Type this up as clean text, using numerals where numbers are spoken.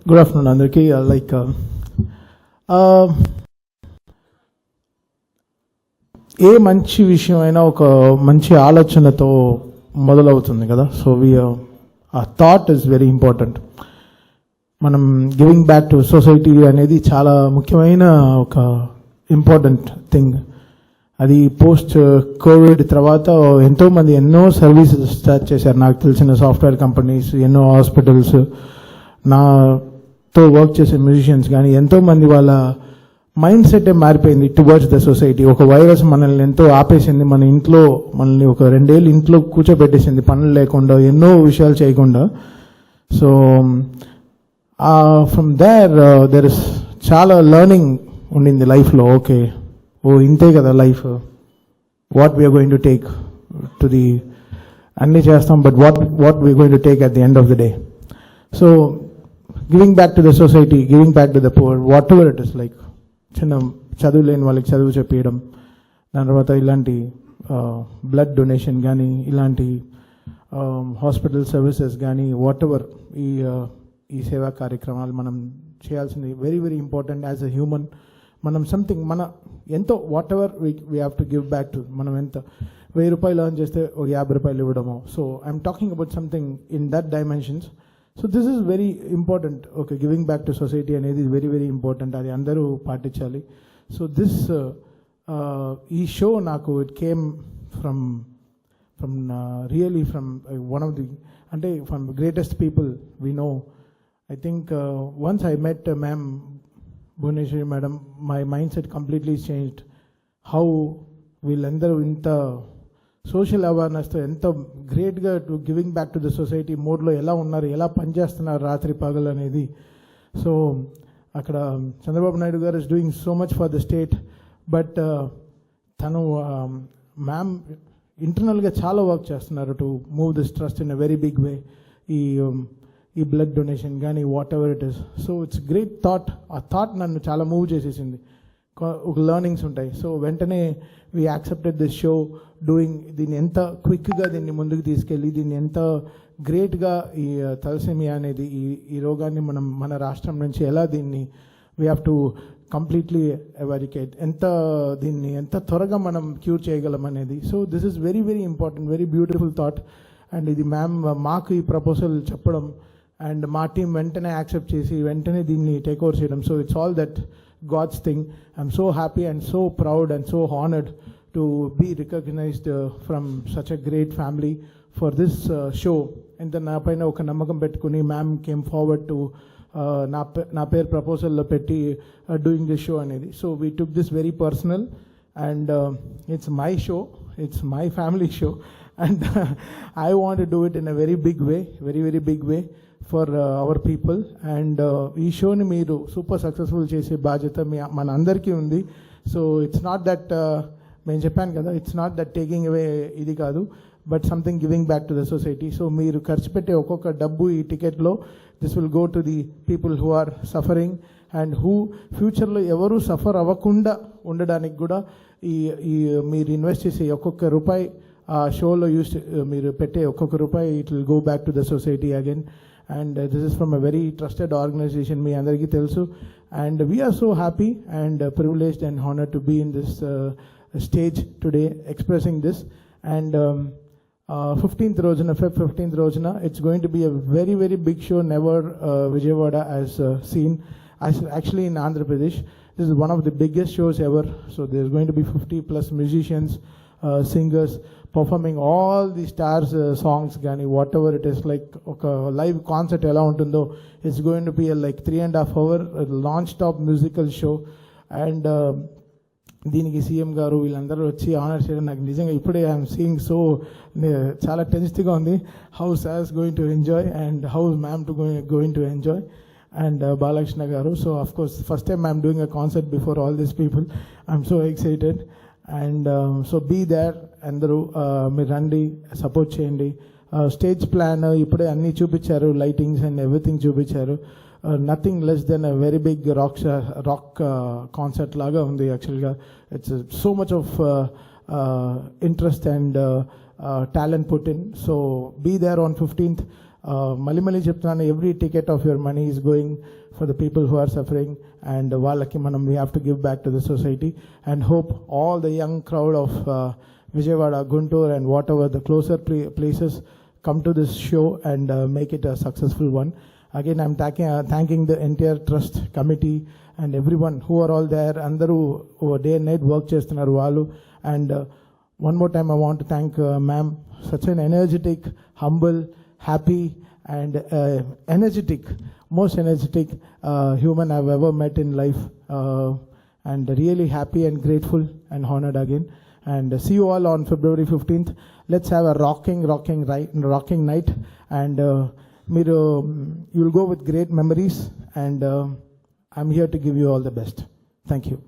Good afternoon అందరికీ. ఏ మంచి విషయం అయినా ఒక మంచి ఆలోచనతో మొదలవుతుంది కదా. సో ఆ థాట్ ఈస్ వెరీ ఇంపార్టెంట్. మనం గివింగ్ బ్యాక్ టు సొసైటీ అనేది చాలా ముఖ్యమైన ఒక ఇంపార్టెంట్ థింగ్. అది పోస్ట్ కోవిడ్ తర్వాత ఎంతోమంది ఎన్నో సర్వీసెస్ స్టార్ట్ చేశారు. నాకు తెలిసిన సాఫ్ట్వేర్ కంపెనీస్, ఎన్నో హాస్పిటల్స్, నాతో వర్క్ చేసే మ్యూజిషియన్స్ కానీ ఎంతోమంది వాళ్ళ మైండ్ సెట్ మారిపోయింది టువర్డ్స్ ద సొసైటీ. ఒక వైరస్ మనల్ని ఎంతో ఆపేసింది, మన ఇంట్లో మనల్ని ఒక 2 ఏళ్ళు ఇంట్లో కూర్చోబెట్టేసింది, పనులు లేకుండా, ఎన్నో విషయాలు చేయకుండా. సో ఫ్రమ్ దెర్ ఇస్ చాలా లెర్నింగ్ ఉండింది లైఫ్లో. ఓకే, ఇంతే కదా life, what we're going to take to the అన్నీ చేస్తాం, but what we're going to take at the end of the day. So giving back to the society, giving back to the poor, whatever it is, like చిన్న చదువు లేని వాళ్ళకి చదువు చెప్పేయడం, దాని తర్వాత ఇలాంటి బ్లడ్ డొనేషన్ కానీ, ఇలాంటి హాస్పిటల్ సర్వీసెస్ కానీ, వాట్ ఎవర్ ఈ సేవా కార్యక్రమాలు మనం చేయాల్సింది very very important. As a human మనం సంథింగ్ మన ఎంతో what ever we have to give back to. మనం ఎంత 1000 రూపాయలు ఎర్న్ చేస్తే ఒక 50 రూపాయలు ఇవ్వడము. So I'm talking about something in that dimensions. So this is very important. Okay, giving back to society అనేది వెరీ వెరీ ఇంపార్టెంట్, అది అందరూ పాటించాలి. సో ఈ షో నాకు it came from really from one of the, అంటే from greatest people we know. I think once I met ma'am Bhuneshwari madam, my mindset completely changed. How వీళ్ళందరూ ఇంత social అవేర్నెస్తో ఎంత గ్రేట్గా giving back to the society మోడ్లో ఎలా ఉన్నారు, ఎలా పనిచేస్తున్నారు రాత్రి పగలు అనేది. సో అక్కడ చంద్రబాబు నాయుడు గారు is doing so much for the state, but తను మ్యామ్ ఇంటర్నల్గా చాలా వర్క్ చేస్తున్నారు to move this trust in a very big way. ఈ బ్లడ్ డొనేషన్ కానీ whatever it is. So it's great thought. ఆ థాట్ నన్ను చాలా మూవ్ చేసేసింది. ఒక లెర్నింగ్స్ ఉంటాయి. సో వెంటనే we accepted this show doing. దీన్ని ఎంత క్విక్గా దీన్ని ముందుకు తీసుకెళ్ళి, దీన్ని ఎంత గ్రేట్గా ఈ తలసేమియా అనేది ఈ రోగాన్ని మన రాష్ట్రం నుంచి ఎలా దీన్ని వీ హ్యావ్ టు కంప్లీట్లీ ఎవారికేట్, దీన్ని ఎంత త్వరగా మనం క్యూర్ చేయగలం అనేది. So this is very very important, very beautiful thought. And ఇది మ్యామ్ మాకు ఈ ప్రపోజల్ చెప్పడం అండ్ మా టీం వెంటనే యాక్సెప్ట్ చేసి వెంటనే దీన్ని టేక్ ఓవర్ చేయడం. So it's all that God's thing. I'm so happy and so proud and so honoured to be recognised from such a great family for this show. ఇంత నా పైన ఒక నమ్మకం పెట్టుకుని మ్యామ్ కేమ్ ఫార్వర్డ్ టు నా పేరు ప్రపోజల్లో పెట్టి డూయింగ్ దిస్ షో అనేది. So we took this very personal and it's my show, it's my family show, and I want to do it in a very big way, very very big way for our people. And ఈ షోని మీరు super successful చేసే బాధ్యత మన అందరికీ ఉంది. So it's not that, నేను చెప్పాను కదా, it's not that taking away ఇది కాదు, but something giving back to the society. So మీరు ఖర్చు పెట్టే ఒక్కొక్క డబ్బు ఈ టికెట్లో this will go to the people who are suffering and who ఫ్యూచర్లో ఎవరు సఫర్ అవ్వకుండా ఉండడానికి కూడా ఈ మీరు ఇన్వెస్ట్ చేసే ఒక్కొక్క రూపాయి ఆ షోలో మీరు పెట్టే ఒక్కొక్క రూపాయి it will go back to the society again. And this is from a very trusted organisation, మీ అందరికీ తెలుసు. And we are so happy and privileged and honoured to be in this stage today expressing this. And 15th రోజున, Feb 15th రోజున, it's going to be a very very big show never Vijayawada has seen. Actually in Andhra Pradesh, this is one of the biggest shows ever. So there's going to be 50+ musicians, singers performing all the stars songs gani, whatever it is, like oka live concert ela untundo. It's going to be a like 3.5 hour non-stop musical show. And దీనికి CM గారు వీళ్ళందరూ వచ్చి honour చేయడం నాకు నిజంగా ఇప్పుడే I'm seeing. So చాలా టెన్స్గా ఉంది. How sir's going to enjoy and how ma'am to going to enjoy and Balakshna garu. So of course first time I'm doing a concert before all these people. I'm so excited. And so be there, andaru meer randi, support cheyandi. Stage plan ipude anni chupicharu, lightings and everything chupicharu. Nothing less than a very big rock concert laga undi. Actually it's so much of interest and talent put in. So be there on 15th. మళ్ళీ మళ్ళీ చెప్తున్నాను, every ticket of your money is going for the people who are suffering, and వాళ్ళకి మనం we have to give back to the society, and hope all the young crowd of Vijayawada, Guntur, and whatever the closer places come to this show and make it a successful one. Again, I'm thanking the entire trust committee and everyone who are all there. Andaru day and night work chestunaru vallu. And one more time I want to thank ma'am, such an energetic, humble, happy and most energetic human I've ever met in life, and really happy and grateful and honored again. And see you all on February 15th. Let's have a rocking night, and you will go with great memories, and I'm here to give you all the best. Thank you.